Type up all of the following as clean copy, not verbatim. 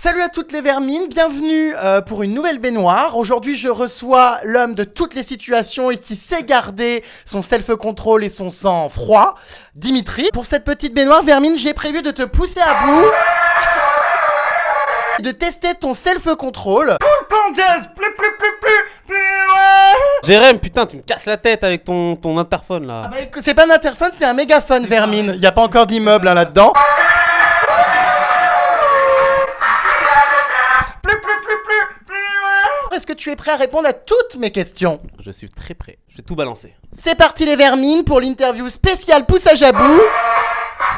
Salut à toutes les vermines, bienvenue pour une nouvelle baignoire. Aujourd'hui, je reçois l'homme de toutes les situations et qui sait garder son self-control et son sang-froid, Dimitri. Pour cette petite baignoire, Vermine, j'ai prévu de te pousser à bout, de tester ton self-control. Jérém, putain, tu me casses la tête avec ton interphone là. Ah bah, c'est pas un interphone, c'est un mégaphone, Vermine. Il n'y a pas encore d'immeuble là-dedans. Est-ce que tu es prêt à répondre à toutes mes questions? Je suis très prêt, je vais tout balancer. C'est parti les vermines pour l'interview spéciale poussage à bout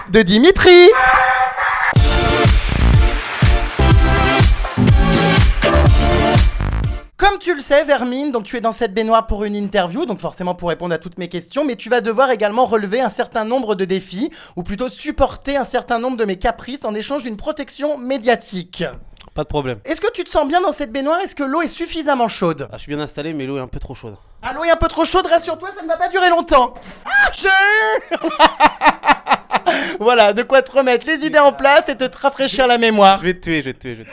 de Dimitri. Comme tu le sais, Vermine, donc tu es dans cette baignoire pour une interview, donc forcément pour répondre à toutes mes questions, mais tu vas devoir également relever un certain nombre de défis, ou plutôt supporter un certain nombre de mes caprices en échange d'une protection médiatique. Pas de problème. Est-ce que tu te sens bien dans cette baignoire? Est-ce que l'eau est suffisamment chaude? Ah, je suis bien installé, mais l'eau est un peu trop chaude. Ah, l'eau est un peu trop chaude, rassure-toi, ça ne va pas durer longtemps. Ah, j'ai eu Voilà, de quoi te remettre les idées en place et te rafraîchir la mémoire. Je vais te tuer,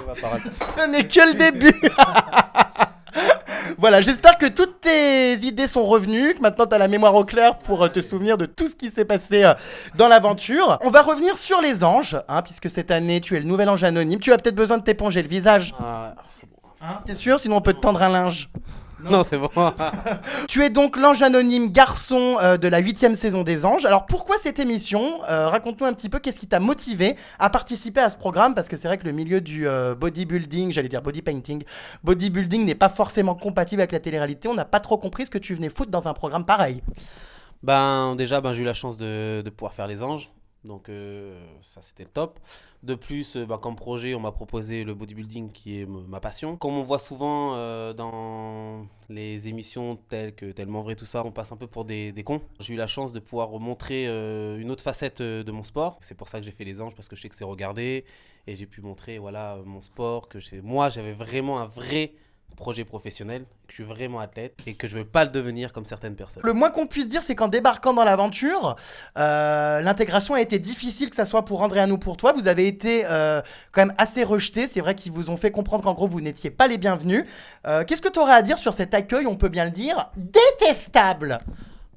ma parole. Ce n'est que le début. Voilà, j'espère que toutes tes idées sont revenues, que maintenant tu as la mémoire au clair pour te souvenir de tout ce qui s'est passé dans l'aventure. On va revenir sur les anges, puisque cette année tu es le nouvel ange anonyme. Tu as peut-être besoin de t'éponger le visage. Ah, c'est bon. T'es sûr? Sinon on peut te tendre un linge. Non, c'est bon. Tu es donc l'ange anonyme garçon de la 8e saison des Anges. Alors pourquoi cette émission? Raconte-nous un petit peu qu'est-ce qui t'a motivé à participer à ce programme, parce que c'est vrai que le milieu du bodybuilding, j'allais dire body painting, bodybuilding n'est pas forcément compatible avec la télé-réalité. On n'a pas trop compris ce que tu venais foutre dans un programme pareil. Déjà, j'ai eu la chance de pouvoir faire les anges. Donc ça c'était le top. De plus, comme projet, on m'a proposé le bodybuilding qui est ma passion. Comme on voit souvent dans les émissions telles que Tellement Vrai, tout ça, on passe un peu pour des cons. J'ai eu la chance de pouvoir montrer une autre facette de mon sport. C'est pour ça que j'ai fait les anges, parce que je sais que c'est regardé. Et j'ai pu montrer mon sport, que moi j'avais vraiment un vrai projet professionnel, que je suis vraiment athlète et que je ne veux pas le devenir comme certaines personnes. Le moins qu'on puisse dire, c'est qu'en débarquant dans l'aventure, l'intégration a été difficile, que ça soit pour Andréane ou pour toi. Vous avez été quand même assez rejetés. C'est vrai qu'ils vous ont fait comprendre qu'en gros, vous n'étiez pas les bienvenus. Qu'est-ce que tu aurais à dire sur cet accueil, on peut bien le dire, détestable?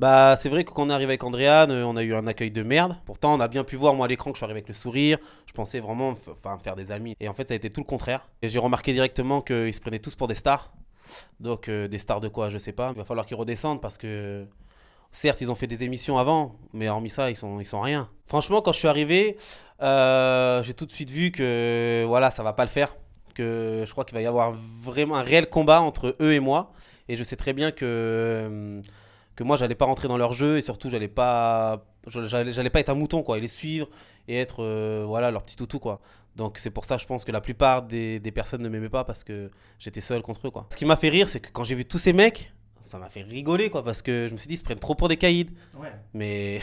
C'est vrai que quand on est arrivé avec Andréane, on a eu un accueil de merde. Pourtant, on a bien pu voir, moi, à l'écran, que je suis arrivé avec le sourire. Je pensais vraiment faire des amis. Et en fait, ça a été tout le contraire. Et j'ai remarqué directement qu'ils se prenaient tous pour des stars. Donc, des stars de quoi, je sais pas. Il va falloir qu'ils redescendent parce que, certes, ils ont fait des émissions avant, mais hormis ça, ils sont rien. Franchement, quand je suis arrivé, j'ai tout de suite vu que, voilà, ça va pas le faire. Que je crois qu'il va y avoir vraiment un réel combat entre eux et moi. Et je sais très bien que moi j'allais pas rentrer dans leur jeu et surtout j'allais pas être un mouton quoi, et les suivre et être leur petit toutou quoi. Donc c'est pour ça je pense que la plupart des personnes ne m'aimaient pas parce que j'étais seul contre eux quoi. Ce qui m'a fait rire c'est que quand j'ai vu tous ces mecs, ça m'a fait rigoler quoi, parce que je me suis dit ils se prennent trop pour des caïds. Ouais. Mais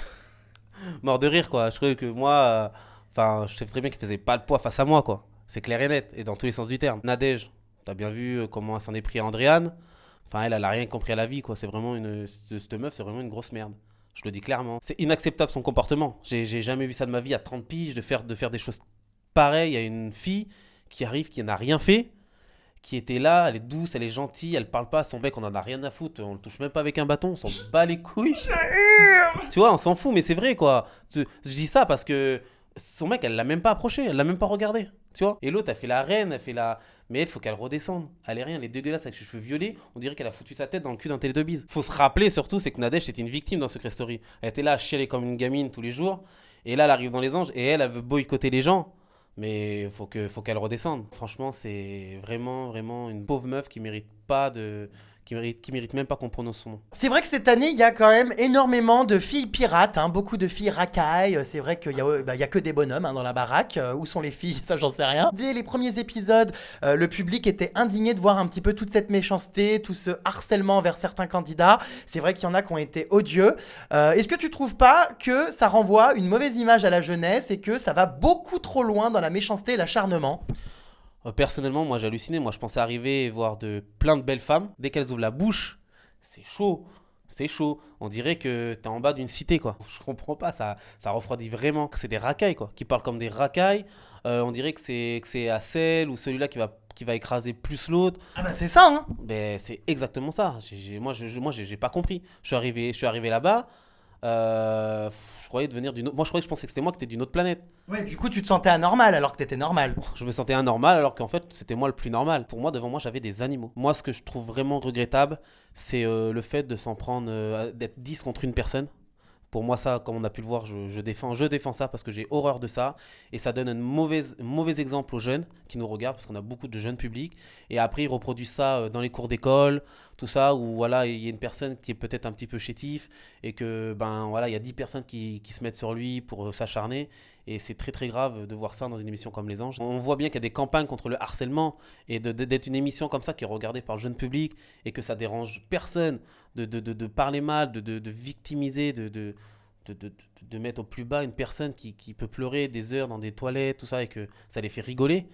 mort de rire quoi. Je trouvais que moi je sais très bien qu'ils faisaient pas le poids face à moi quoi. C'est clair et net et dans tous les sens du terme. Nadège, t'as bien vu comment elle s'en est pris à Andréane. Enfin, elle a rien compris à la vie, quoi. C'est vraiment cette meuf, c'est vraiment une grosse merde. Je le dis clairement. C'est inacceptable son comportement. J'ai jamais vu ça de ma vie à 30 piges, de faire des choses pareilles à une fille qui arrive, qui n'a rien fait, qui était là, elle est douce, elle est gentille, elle parle pas à son mec, on en a rien à foutre, on le touche même pas avec un bâton, on s'en bat les couilles. Tu vois, on s'en fout, mais c'est vrai, quoi. Je dis ça parce que son mec, elle l'a même pas approché, elle l'a même pas regardé. Tu vois. Et l'autre, elle fait la reine, elle fait la. Mais elle, faut qu'elle redescende. Elle est rien, elle est dégueulasse avec ses cheveux violets. On dirait qu'elle a foutu sa tête dans le cul d'un Télétubbies. Faut se rappeler surtout, c'est que Nadège, c'était une victime dans Secret Story. Elle était là à chialer comme une gamine tous les jours. Et là, elle arrive dans les anges et elle veut boycotter les gens. Mais faut qu'elle redescende. Franchement, c'est vraiment une pauvre meuf qui mérite pas de. Qui mérite même pas qu'on prononce son nom. C'est vrai que cette année, il y a quand même énormément de filles pirates, beaucoup de filles racailles. C'est vrai qu'il y a que des bonhommes dans la baraque. Où sont les filles? Ça, j'en sais rien. Dès les premiers épisodes, le public était indigné de voir un petit peu toute cette méchanceté, tout ce harcèlement vers certains candidats. C'est vrai qu'il y en a qui ont été odieux. Est-ce que tu trouves pas que ça renvoie une mauvaise image à la jeunesse et que ça va beaucoup trop loin dans la méchanceté et l'acharnement? Personnellement, moi j'ai halluciné. Moi je pensais arriver et voir plein de belles femmes. Dès qu'elles ouvrent la bouche, c'est chaud. C'est chaud. On dirait que t'es en bas d'une cité quoi. Je comprends pas, ça refroidit vraiment. C'est des racailles quoi, qui parlent comme des racailles. on dirait que c'est à celle ou celui-là qui va écraser plus l'autre. Ah bah c'est ça, hein. Ben, c'est exactement ça. Moi, j'ai pas compris. Je suis arrivé là-bas. Je croyais devenir d'une autre. Moi, je pensais que c'était moi qui étais d'une autre planète. Ouais, du coup, tu te sentais anormal alors que t'étais normal. Je me sentais anormal alors qu'en fait, c'était moi le plus normal. Pour moi, devant moi, j'avais des animaux. Moi, ce que je trouve vraiment regrettable, c'est le fait de s'en prendre, d'être 10 contre une personne. Pour moi, ça, comme on a pu le voir, je défends ça parce que j'ai horreur de ça. Et ça donne un mauvais exemple aux jeunes qui nous regardent, parce qu'on a beaucoup de jeunes publics. Et après, ils reproduisent ça dans les cours d'école, tout ça, où voilà, il y a une personne qui est peut-être un petit peu chétif et que, ben voilà, il y a 10 personnes qui se mettent sur lui pour s'acharner. Et c'est très très grave de voir ça dans une émission comme Les Anges. On voit bien qu'il y a des campagnes contre le harcèlement et d'être une émission comme ça qui est regardée par le jeune public et que ça dérange personne de parler mal, de victimiser, de mettre au plus bas une personne qui peut pleurer des heures dans des toilettes, tout ça, et que ça les fait rigoler.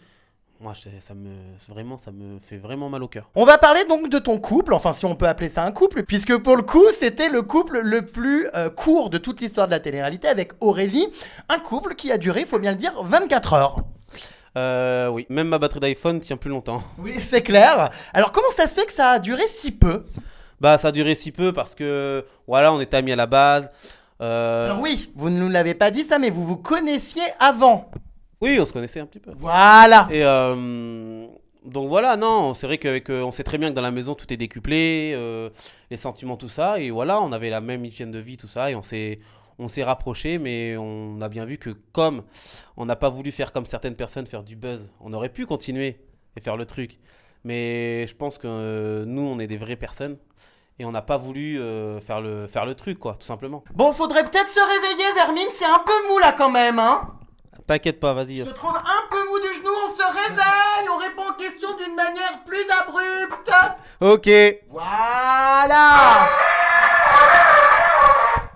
Moi, ça me fait vraiment mal au cœur. On va parler donc de ton couple, enfin si on peut appeler ça un couple, puisque pour le coup c'était le couple le plus court de toute l'histoire de la télé-réalité avec Aurélie, un couple qui a duré, il faut bien le dire, 24 heures. Oui, même ma batterie d'iPhone tient plus longtemps. Oui, c'est clair. Alors comment ça se fait que ça a duré si peu? Bah, ça a duré si peu parce que, voilà, on était amis à la base. Alors oui, vous ne nous l'avez pas dit ça, mais vous vous connaissiez avant. Oui, on se connaissait un petit peu. Voilà. Et donc voilà, non, c'est vrai qu'on sait très bien que dans la maison tout est décuplé, les sentiments, tout ça, et voilà, on avait la même hygiène de vie, tout ça, et on s'est rapprochés, mais on a bien vu que comme on n'a pas voulu faire comme certaines personnes, faire du buzz, on aurait pu continuer et faire le truc. Mais je pense que nous, on est des vraies personnes, et on n'a pas voulu faire le truc, quoi, tout simplement. Bon, faudrait peut-être se réveiller, Vermine, c'est un peu mou là quand même, hein. T'inquiète pas, vas-y. Je te trouve un peu mou du genou, on se réveille, on répond aux questions d'une manière plus abrupte. Ok. Voilà.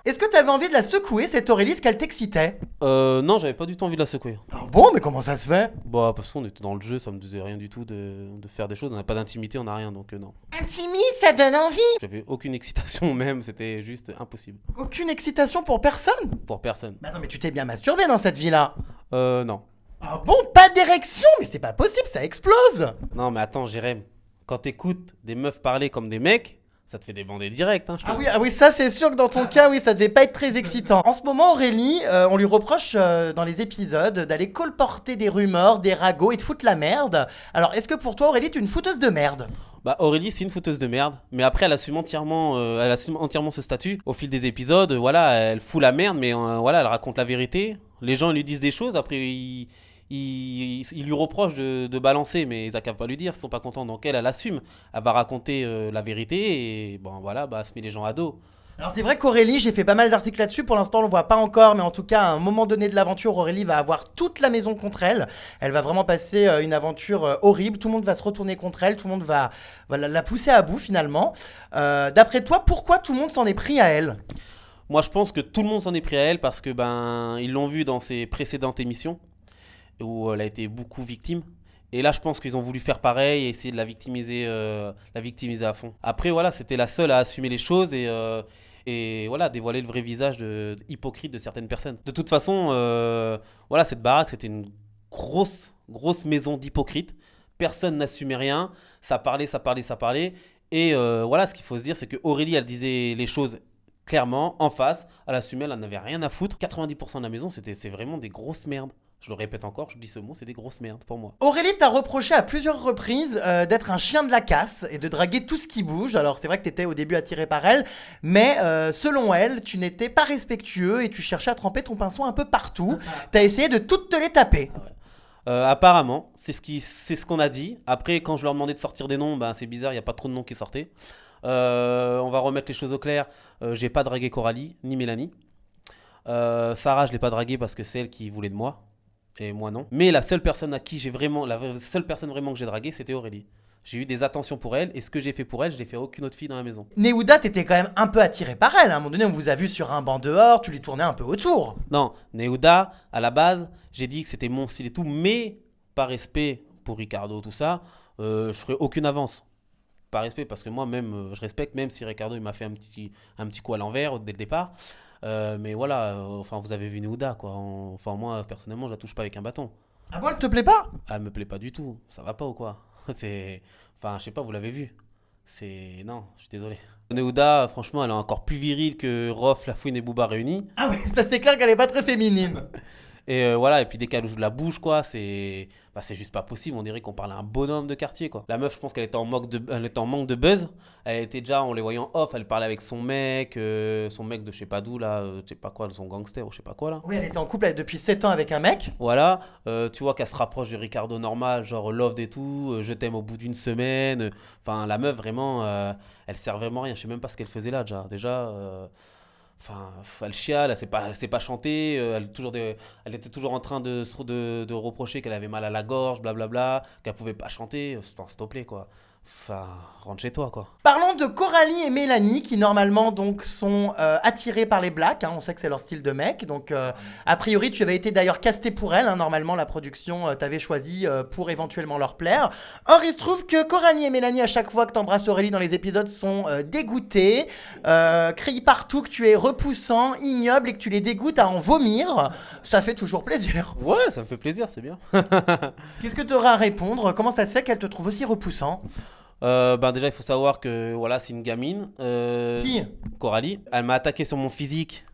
Est-ce que t'avais envie de la secouer, cette Aurélie, ce qu'elle t'excitait? Non, j'avais pas du tout envie de la secouer. Ah bon, mais comment ça se fait? Bah, parce qu'on était dans le jeu, ça me disait rien du tout de faire des choses. On n'a pas d'intimité, on n'a rien, donc non. Intimiste, ça donne envie. J'avais aucune excitation même, c'était juste impossible. Aucune excitation pour personne? Pour personne. Bah non, mais tu t'es bien masturbé dans cette vie-là. Non. Ah bon, pas d'érection? Mais c'est pas possible, ça explose. Non, mais attends, Jérém, quand t'écoutes des meufs parler comme des mecs, ça te fait des bandés direct, hein, je te le dis. Ah oui, ça c'est sûr que dans ton cas, oui, ça devait pas être très excitant. En ce moment, Aurélie, on lui reproche dans les épisodes d'aller colporter des rumeurs, des ragots et de foutre la merde. Alors, est-ce que pour toi, Aurélie, t'es une fouteuse de merde? Bah, Aurélie, c'est une fouteuse de merde, mais après, elle assume entièrement ce statut. Au fil des épisodes, voilà, elle fout la merde, mais voilà, elle raconte la vérité. Les gens lui disent des choses, après, ils lui reprochent de balancer, mais ils n'ont qu'à pas lui dire, ils sont pas contents. Donc elle assume, elle va raconter la vérité, et bon, voilà, bah, elle se met les gens à dos. Alors c'est vrai qu'Aurélie, j'ai fait pas mal d'articles là-dessus, pour l'instant on le voit pas encore, mais en tout cas à un moment donné de l'aventure, Aurélie va avoir toute la maison contre elle. Elle va vraiment passer une aventure horrible, tout le monde va se retourner contre elle, tout le monde va la pousser à bout finalement. D'après toi, pourquoi tout le monde s'en est pris à elle? Moi, je pense que tout le monde s'en est pris à elle parce que ben ils l'ont vu dans ses précédentes émissions où elle a été beaucoup victime. Et là, je pense qu'ils ont voulu faire pareil et essayer de la victimiser à fond. Après, voilà, c'était la seule à assumer les choses et voilà, dévoiler le vrai visage hypocrite de certaines personnes. De toute façon, voilà, cette baraque, c'était une grosse, grosse maison d'hypocrites. Personne n'assumait rien. Ça parlait, ça parlait, ça parlait. Et voilà, ce qu'il faut se dire, c'est que Aurélie, elle disait les choses clairement, en face. Elle assumait, elle n'en avait rien à foutre. 90% de la maison, c'est vraiment des grosses merdes. Je le répète encore, je dis ce mot, c'est des grosses merdes pour moi. Aurélie t'a reproché à plusieurs reprises d'être un chien de la casse et de draguer tout ce qui bouge. Alors c'est vrai que t'étais au début attiré par elle, mais selon elle, tu n'étais pas respectueux et tu cherchais à tremper ton pinceau un peu partout. T'as essayé de toutes te les taper. Apparemment, c'est ce qu'on a dit. Après, quand je leur demandais de sortir des noms, ben, c'est bizarre, il n'y a pas trop de noms qui sortaient. On va remettre les choses au clair. J'ai pas dragué Coralie, ni Mélanie. Sarah, je l'ai pas draguée parce que c'est elle qui voulait de moi. Et moi non. Mais la seule personne vraiment que j'ai draguée, c'était Aurélie. J'ai eu des attentions pour elle et ce que j'ai fait pour elle, je l'ai fait à aucune autre fille dans la maison. Neouda, t'étais quand même un peu attiré par elle. À un moment donné, on vous a vu sur un banc dehors, tu lui tournais un peu autour. Non, Neouda, à la base, j'ai dit que c'était mon style et tout, mais par respect pour Ricardo, tout ça, je ferai aucune avance. Par respect, parce que moi-même, je respecte, même si Ricardo il m'a fait un petit coup à l'envers dès le départ. Mais voilà, enfin, vous avez vu Neouda, quoi. Enfin, moi, personnellement, je la touche pas avec un bâton. Ah bon, elle te plaît pas? Ah, elle me plaît pas du tout. Ça va pas ou quoi? C'est. Enfin, je sais pas, vous l'avez vu. C'est. Non, je suis désolé. Neuda, franchement, elle est encore plus virile que Rof, Lafouine et Booba réunis. Ah ouais, ça c'est clair qu'elle est pas très féminine. Et voilà, et puis dès qu'elle ouvre la bouche, quoi, c'est juste pas possible. On dirait qu'on parle à un bonhomme de quartier, quoi. La meuf, je pense qu'elle était elle était en manque de buzz. Elle était déjà, en les voyant off, elle parlait avec son mec de je sais pas d'où, là, je sais pas quoi, son gangster ou je sais pas quoi, là. Oui, elle était en couple depuis 7 ans avec un mec. Voilà, tu vois qu'elle se rapproche de Ricardo Normal, genre love et tout, je t'aime au bout d'une semaine. Enfin, la meuf, vraiment, elle sert vraiment à rien. Je sais même pas ce qu'elle faisait là, déjà. Enfin, elle chiale, elle sait pas chanter, elle était toujours en train de reprocher qu'elle avait mal à la gorge, blablabla, qu'elle pouvait pas chanter. S'il te plaît, quoi. Enfin, rentre chez toi, quoi. Parlons de Coralie et Mélanie qui normalement donc sont attirées par les blacks, hein, on sait que c'est leur style de mec, donc a priori tu avais été d'ailleurs casté pour elles, hein, normalement la production t'avait choisi pour éventuellement leur plaire. Or il se trouve que Coralie et Mélanie à chaque fois que t'embrasses Aurélie dans les épisodes sont dégoûtées, crient partout que tu es repoussant, ignoble et que tu les dégoûtes à en vomir, ça fait toujours plaisir. Ouais, ça me fait plaisir, c'est bien. Qu'est-ce que tu auras à répondre? Comment ça se fait qu'elle te trouve aussi repoussant? Ben déjà, il faut savoir que voilà, c'est une gamine. Qui? Coralie. Elle m'a attaqué sur mon physique,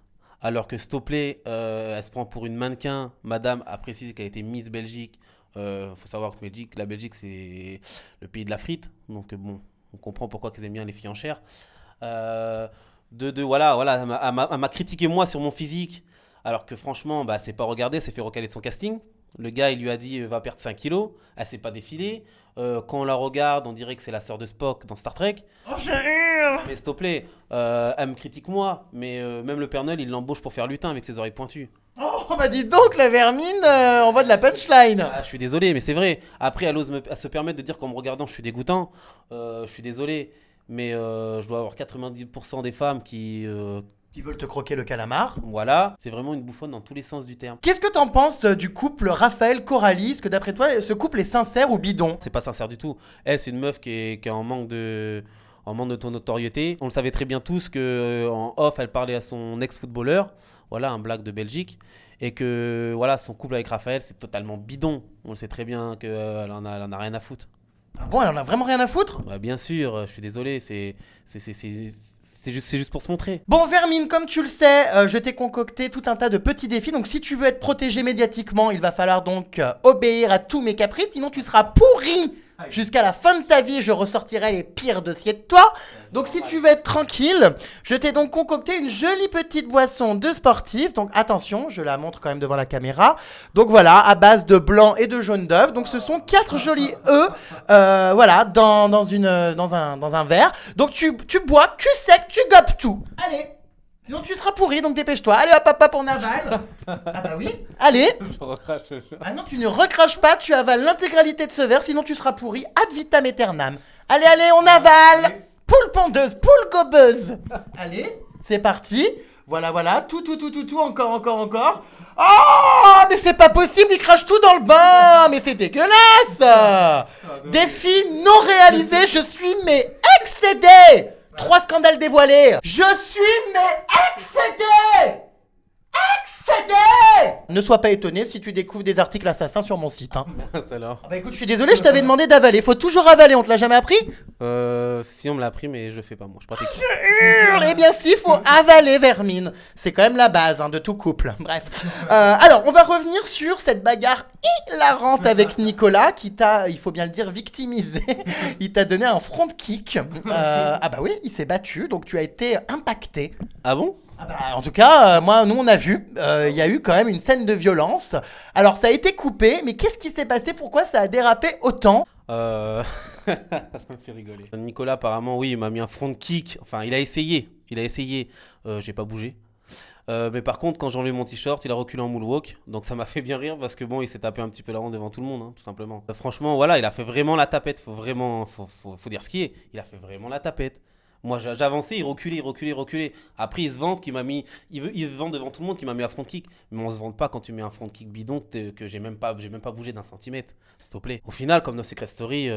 alors que s'il te plaît, elle se prend pour une mannequin. Madame a précisé qu'elle était Miss Belgique. Faut savoir que la Belgique, c'est le pays de la frite. Donc bon, on comprend pourquoi ils aiment bien les filles en chair. Voilà, elle m'a critiqué moi sur mon physique, alors que franchement, bah, elle s'est pas regardée, elle s'est fait recaler de son casting. Le gars, il lui a dit va perdre 5 kilos. Elle s'est pas défilée. Quand on la regarde, on dirait que c'est la sœur de Spock dans Star Trek. Oh j'ai hurle. Mais s'il te plaît, elle me critique moi, mais même le Père Noël, il l'embauche pour faire lutin avec ses oreilles pointues. Oh bah dis donc la vermine, on voit de la punchline. Ah, je suis désolé, mais c'est vrai. Après, elle se permet de dire qu'en me regardant, je suis dégoûtant. Je suis désolé, mais je dois avoir 90% des femmes Qui veulent te croquer le calamar. Voilà, c'est vraiment une bouffonne dans tous les sens du terme. Qu'est-ce que t'en penses du couple Raphaël-Coralie? Est-ce que d'après toi, ce couple est sincère ou bidon? C'est pas sincère du tout. Elle, c'est une meuf qui est en manque de ton notoriété. On le savait très bien tous que en off, elle parlait à son ex-footballeur, voilà, un black de Belgique, et que voilà, son couple avec Raphaël, c'est totalement bidon. On le sait très bien qu'elle elle en a rien à foutre. Ah bon, elle en a vraiment rien à foutre? Bah, bien sûr, je suis désolé, c'est juste pour se montrer. Bon Vermine, comme tu le sais, je t'ai concocté tout un tas de petits défis, donc si tu veux être protégé médiatiquement, il va falloir donc obéir à tous mes caprices, sinon tu seras pourri jusqu'à la fin de ta vie, je ressortirai les pires dossiers de toi. Donc si tu veux être tranquille, je t'ai donc concocté une jolie petite boisson de sportif, donc attention, je la montre quand même devant la caméra. Donc voilà, à base de blanc et de jaune d'œuf, donc ce sont 4 jolis œufs, voilà, dans un verre. Donc tu bois, cul sec, tu gobes tout. Allez, sinon tu seras pourri, donc dépêche-toi. Allez hop hop hop, on avale. Ah bah oui, allez. Je recrache. Ah non, tu ne recraches pas, tu avales l'intégralité de ce verre, sinon tu seras pourri ad vitam aeternam. Allez, allez, on avale. Poule pondeuse, poule gobeuse. Allez, c'est parti. Voilà, voilà, tout, encore. Oh, mais c'est pas possible, il crache tout dans le bain. Mais c'est dégueulasse. Défi non réalisé, je suis mais excédé. 3 scandales dévoilés. Je suis mais excédé. Ne sois pas étonné si tu découvres des articles assassins sur mon site. Hein. Alors. Ah bah écoute, je suis désolé, je t'avais demandé d'avaler. Faut toujours avaler, on te l'a jamais appris? Si on me l'a appris, mais je le fais pas moi, je pratique pas. Hurle. Eh bien si, faut avaler Vermine. C'est quand même la base hein, de tout couple. Bref. Alors, on va revenir sur cette bagarre hilarante avec Nicolas qui t'a, il faut bien le dire, victimisé. Il t'a donné un front kick. Ah bah oui, il s'est battu, donc tu as été impacté. Ah bon? Ah bah, en tout cas, nous on a vu, il y a eu quand même une scène de violence. Alors ça a été coupé, mais qu'est-ce qui s'est passé? Pourquoi ça a dérapé autant? Ça me fait rigoler. Nicolas, apparemment, oui, il m'a mis un front kick. Enfin, il a essayé. J'ai pas bougé. Mais par contre, quand j'ai enlevé mon t-shirt, il a reculé en moonwalk. Donc ça m'a fait bien rire parce que bon, il s'est tapé un petit peu la honte devant tout le monde, hein, tout simplement. Franchement, voilà, il a fait vraiment la tapette. Faut dire ce qui est. Il a fait vraiment la tapette. Moi, j'avançais, il reculait. Après, il se vante qu'il m'a mis. Il se vante devant tout le monde qu'il m'a mis un front kick. Mais on se vante pas quand tu mets un front kick bidon que j'ai même pas bougé d'un centimètre. S'il te plaît. Au final, comme dans Secret Story,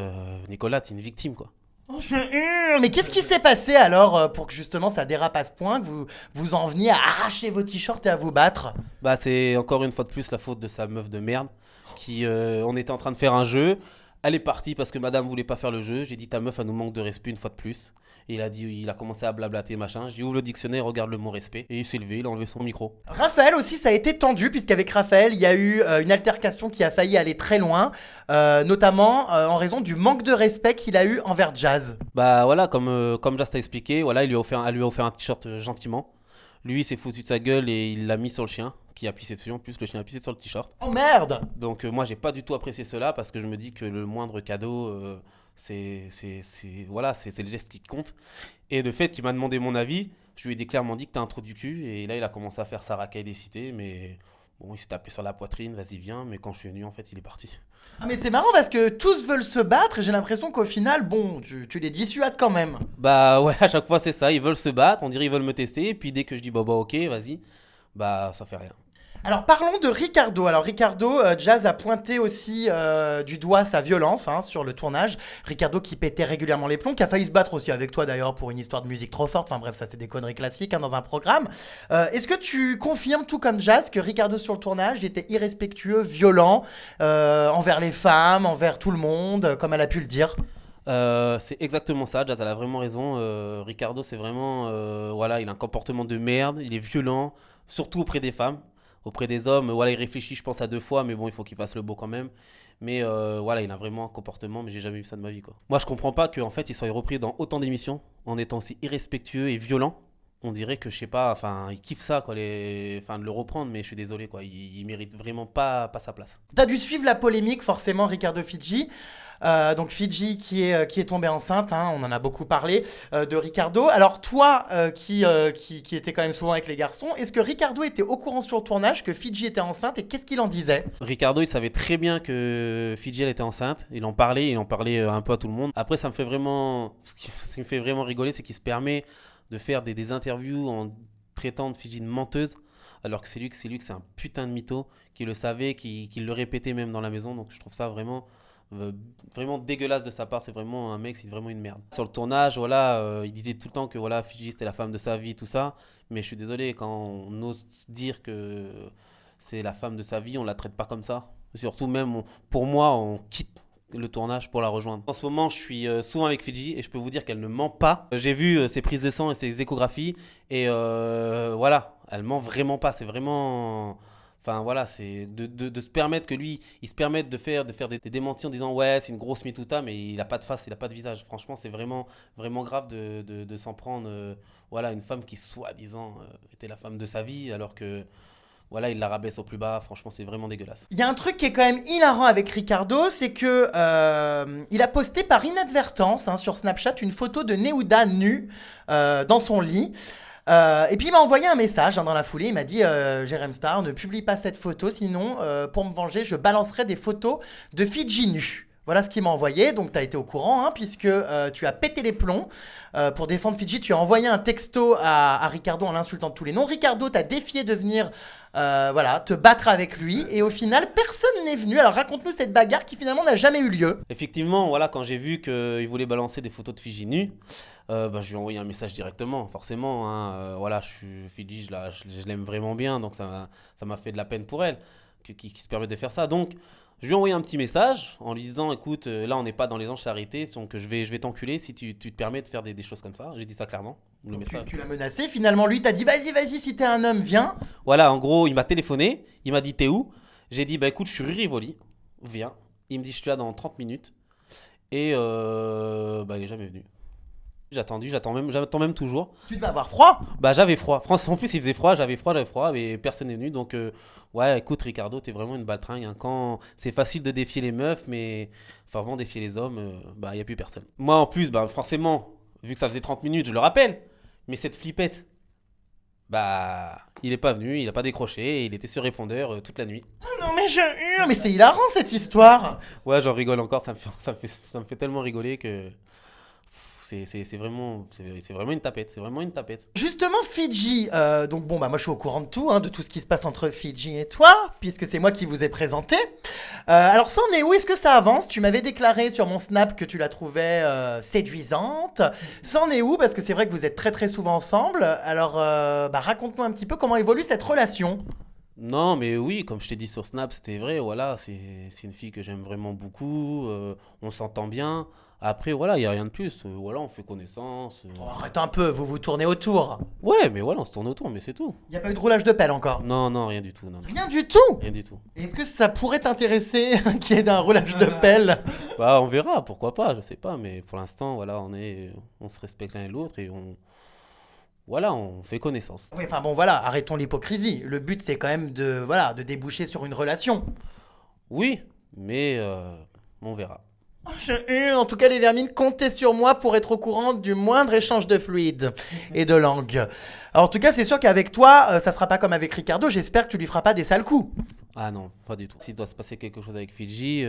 Nicolas, t'es une victime, quoi. Oh, je hurle. Mais qu'est-ce qui s'est passé alors pour que justement ça dérape à ce point, que vous en veniez à arracher vos t-shirts et à vous battre? Bah, c'est encore une fois de plus la faute de sa meuf de merde. On était en train de faire un jeu. Elle est partie parce que madame voulait pas faire le jeu. J'ai dit ta meuf, elle nous manque de respect une fois de plus. Et il a commencé à blablater machin. J'ai ouvert le dictionnaire, regarde le mot respect. Et il s'est levé, il a enlevé son micro. Raphaël aussi, ça a été tendu, puisqu'avec Raphaël, il y a eu une altercation qui a failli aller très loin, notamment en raison du manque de respect qu'il a eu envers Jazz. Bah voilà, comme Jast a expliqué, voilà, elle lui a offert un t-shirt gentiment. Lui, il s'est foutu de sa gueule et il l'a mis sur le chien, qui a pissé dessus. En plus, le chien a pissé sur le t-shirt. Oh merde! Donc moi, j'ai pas du tout apprécié cela parce que je me dis que le moindre cadeau, voilà, c'est le geste qui compte. Et le fait qu'il m'a demandé mon avis, je lui ai clairement dit que t'as un trou du cul. Et là, il a commencé à faire sa racaille des cités, mais bon, il s'est tapé sur la poitrine, vas-y, viens. Mais quand je suis venu, en fait, il est parti. Ah mais c'est marrant parce que tous veulent se battre et j'ai l'impression qu'au final, bon, tu les dissuades quand même. Bah ouais, à chaque fois, c'est ça. Ils veulent se battre, on dirait ils veulent me tester. Et puis dès que je dis bah ok, vas-y, bah ça fait rien. Alors parlons de Ricardo. Alors Ricardo, Jazz a pointé aussi du doigt sa violence sur le tournage. Ricardo qui pétait régulièrement les plombs, qui a failli se battre aussi avec toi d'ailleurs pour une histoire de musique trop forte. Enfin bref, ça c'est des conneries classiques dans un programme. Est-ce que tu confirmes, tout comme Jazz, que Ricardo sur le tournage était irrespectueux, violent envers les femmes, envers tout le monde, comme elle a pu le dire? C'est exactement ça, Jazz elle a vraiment raison. Ricardo, c'est vraiment. Voilà, il a un comportement de merde, il est violent, surtout auprès des femmes. Auprès des hommes, voilà, il réfléchit, je pense, à deux fois, mais bon, il faut qu'il fasse le beau quand même. Mais voilà, il a vraiment un comportement, mais j'ai jamais vu ça de ma vie, quoi. Moi, je comprends pas qu'en fait, il soit repris dans autant d'émissions en étant aussi irrespectueux et violent. On dirait que, je sais pas, enfin, il kiffe ça, quoi, enfin, de le reprendre, mais je suis désolé, quoi, il mérite vraiment pas sa place. T'as dû suivre la polémique forcément, Ricardo Fidji. Donc Fidji qui est tombée enceinte, on en a beaucoup parlé de Ricardo. Alors toi qui était quand même souvent avec les garçons, est-ce que Ricardo était au courant sur le tournage que Fidji était enceinte et qu'est-ce qu'il en disait? Ricardo, il savait très bien que Fidji elle était enceinte. Il en parlait un peu à tout le monde. Après, ce qui me fait vraiment rigoler, c'est qu'il se permet de faire des interviews en traitant de Fidji de menteuse, alors que c'est lui que c'est un putain de mytho, qui le savait, qui le répétait même dans la maison. Donc je trouve ça vraiment dégueulasse de sa part. C'est vraiment un mec, c'est vraiment une merde. Sur le tournage, voilà, il disait tout le temps que voilà, Fidji c'était la femme de sa vie, tout ça. Mais je suis désolé, quand on ose dire que c'est la femme de sa vie, on la traite pas comme ça. Surtout même, pour moi, on quitte le tournage pour la rejoindre. En ce moment, je suis souvent avec Fidji et je peux vous dire qu'elle ne ment pas. J'ai vu ses prises de sang et ses échographies et voilà, elle ment vraiment pas. C'est vraiment... Enfin voilà, c'est de se permettre que lui, il se permette de faire des démentis en disant ouais, c'est une grosse mitouta, mais il a pas de face, il a pas de visage. Franchement, c'est vraiment grave de s'en prendre voilà, une femme qui soi-disant était la femme de sa vie, alors que voilà, il la rabaisse au plus bas. Franchement, c'est vraiment dégueulasse. Il y a un truc qui est quand même hilarant avec Ricardo, c'est que il a posté par inadvertance sur Snapchat une photo de Neouda nue dans son lit. Et puis il m'a envoyé un message dans la foulée, il m'a dit Jérém Star, ne publie pas cette photo, sinon pour me venger, je balancerai des photos de Fidji nue. Voilà ce qu'il m'a envoyé, donc tu as été au courant, puisque tu as pété les plombs pour défendre Fidji. Tu as envoyé un texto à Ricardo en l'insultant de tous les noms. Ricardo t'a défié de venir voilà, te battre avec lui, et au final, personne n'est venu. Alors raconte-nous cette bagarre qui finalement n'a jamais eu lieu. Effectivement, voilà, quand j'ai vu qu'il voulait balancer des photos de Fidji nue, bah, je lui ai envoyé un message directement, forcément. Voilà, Fidji, je l'aime vraiment bien, donc ça m'a fait de la peine pour elle, qui se permet de faire ça. Donc, je lui ai envoyé un petit message en lui disant écoute, là on n'est pas dans les anges charité, donc je vais t'enculer si tu te permets de faire des choses comme ça. J'ai dit ça clairement. Le message. Tu l'as menacé, finalement lui t'a dit vas-y, si t'es un homme, viens. Voilà, en gros, il m'a téléphoné, il m'a dit t'es où? J'ai dit bah écoute, je suis rue Rivoli, viens. Il me dit je suis là dans 30 minutes. Et bah il est jamais venu. J'attends même toujours. Tu devais avoir froid. Bah j'avais froid. France, en plus il faisait froid, j'avais froid, mais personne n'est venu. Donc ouais, écoute Ricardo, t'es vraiment une baltringue. Quand c'est facile de défier les meufs, mais enfin vraiment défier les hommes, bah y a plus personne. Moi en plus, bah forcément, vu que ça faisait 30 minutes, je le rappelle. Mais cette flippette, bah il est pas venu, il a pas décroché, et il était sur répondeur toute la nuit. Oh non mais je hurle, mais c'est hilarant cette histoire. Ouais, j'en rigole encore, ça me fait tellement rigoler que c'est vraiment une tapette, c'est vraiment une tapette. Justement, Fidji, donc bon, bah moi je suis au courant de tout, de tout ce qui se passe entre Fidji et toi, puisque c'est moi qui vous ai présenté. Alors, c'en est où? Est-ce que ça avance? Tu m'avais déclaré sur mon Snap que tu la trouvais séduisante. C'en est où? Parce que c'est vrai que vous êtes très très souvent ensemble. Alors, bah raconte-nous un petit peu comment évolue cette relation. Non, mais oui, comme je t'ai dit sur Snap, c'était vrai, voilà, c'est une fille que j'aime vraiment beaucoup, on s'entend bien. Après, voilà, il n'y a rien de plus, voilà, on fait connaissance. Oh, arrête un peu, vous vous tournez autour. Ouais, mais voilà, on se tourne autour, mais c'est tout. Il n'y a pas eu de roulage de pelle encore. Non, non, rien du tout, non, non, Rien du tout. rien du tout. Est-ce que ça pourrait t'intéresser qu'il y ait un roulage de pelle? Bah, on verra, pourquoi pas, je sais pas, mais pour l'instant, voilà, on se respecte l'un et l'autre et voilà, on fait connaissance. Oui, enfin bon, voilà, arrêtons l'hypocrisie. Le but, c'est quand même de, voilà, de déboucher sur une relation. Oui, mais on verra. En tout cas, les vermines, comptez sur moi pour être au courant du moindre échange de fluide et de langue. Alors, en tout cas, c'est sûr qu'avec toi, ça sera pas comme avec Ricardo. J'espère que tu lui feras pas des sales coups. Ah non, pas du tout. S'il doit se passer quelque chose avec Fidji,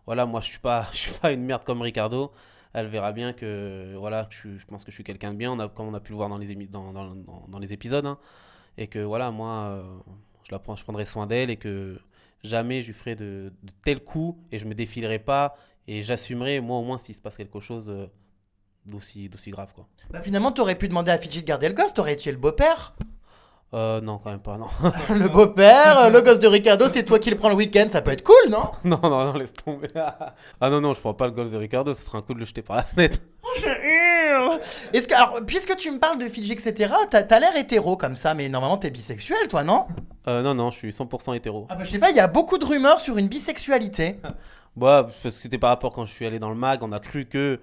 voilà, moi je suis pas une merde comme Ricardo. Elle verra bien que voilà, je pense que je suis quelqu'un de bien, comme on a pu le voir dans dans les épisodes, hein. Et que voilà, moi, je prendrai soin d'elle et que jamais je lui ferai de tels coups et je me défilerai pas et j'assumerai, moi au moins, s'il se passe quelque chose d'aussi grave, quoi. Bah, finalement, t'aurais pu demander à Fidji de garder le gosse. T'aurais tué le beau-père. Non, quand même pas, non. Le beau-père, le gosse de Ricardo, c'est toi qui le prends le week-end. Ça peut être cool, non? Non, non, non, laisse tomber. Ah non, non, je prends pas le gosse de Ricardo, ce serait un coup de le jeter par la fenêtre. Est-ce que, alors, puisque tu me parles de Fidji, etc., t'as l'air hétéro comme ça, mais normalement t'es bisexuel, toi, non? Non, non, je suis 100% hétéro. Ah bah je sais pas, il y a beaucoup de rumeurs sur une bisexualité. Bah, parce que c'était par rapport quand je suis allé dans le mag, on a cru que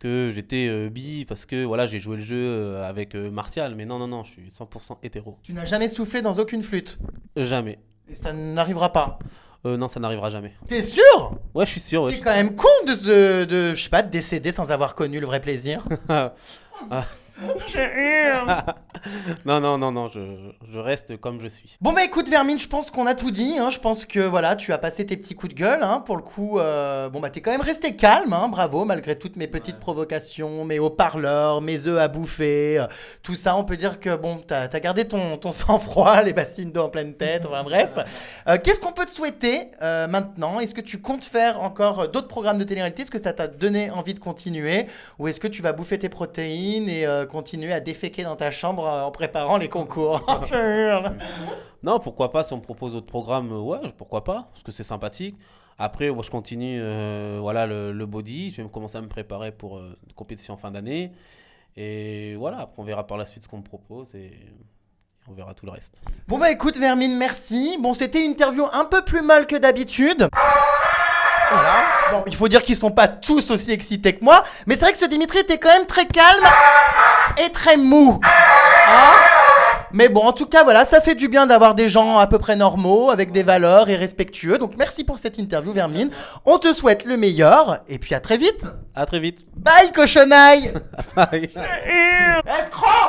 j'étais bi parce que voilà, j'ai joué le jeu avec Martial, mais non, non, non, je suis 100% hétéro. Tu n'as jamais soufflé dans aucune flûte. Jamais. Et ça n'arrivera pas. Non, ça n'arrivera jamais. T'es sûr? Ouais, je suis sûr. C'est Ouais. quand même con je sais pas, de décéder sans avoir connu le vrai plaisir. Ah. Non, non, non, non, je reste comme je suis. Bon bah écoute Vermine, je pense qu'on a tout dit, hein. Je pense que voilà, tu as passé tes petits coups de gueule, hein. Pour le coup, bon bah t'es quand même resté calme, hein. Bravo, malgré toutes mes petites provocations, mes haut-parleurs, mes œufs à bouffer, tout ça, on peut dire que bon, t'as gardé ton sang-froid, les bassines d'eau en pleine tête, enfin bref. Qu'est-ce qu'on peut te souhaiter maintenant? Est-ce que tu comptes faire encore d'autres programmes de télé-réalité? Est-ce que ça t'a donné envie de continuer? Ou est-ce que tu vas bouffer tes protéines et continuer à déféquer dans ta chambre en préparant les concours? Non, pourquoi pas, si on me propose d'autres programmes, ouais, pourquoi pas, parce que c'est sympathique. Après, moi, je continue voilà, le body, je vais commencer à me préparer pour une compétition en fin d'année. Et voilà, après, on verra par la suite ce qu'on me propose et on verra tout le reste. Bon bah écoute Vermine, merci. Bon, c'était une interview un peu plus molle que d'habitude. Voilà. Bon, il faut dire qu'ils sont pas tous aussi excités que moi, mais c'est vrai que ce Dimitri était quand même très calme et très mou. Hein? Mais bon, en tout cas, voilà, ça fait du bien d'avoir des gens à peu près normaux, avec des valeurs et respectueux. Donc merci pour cette interview, Vermine. On te souhaite le meilleur, et puis à très vite. À très vite. Bye, cochonaille. Bye. Escroc!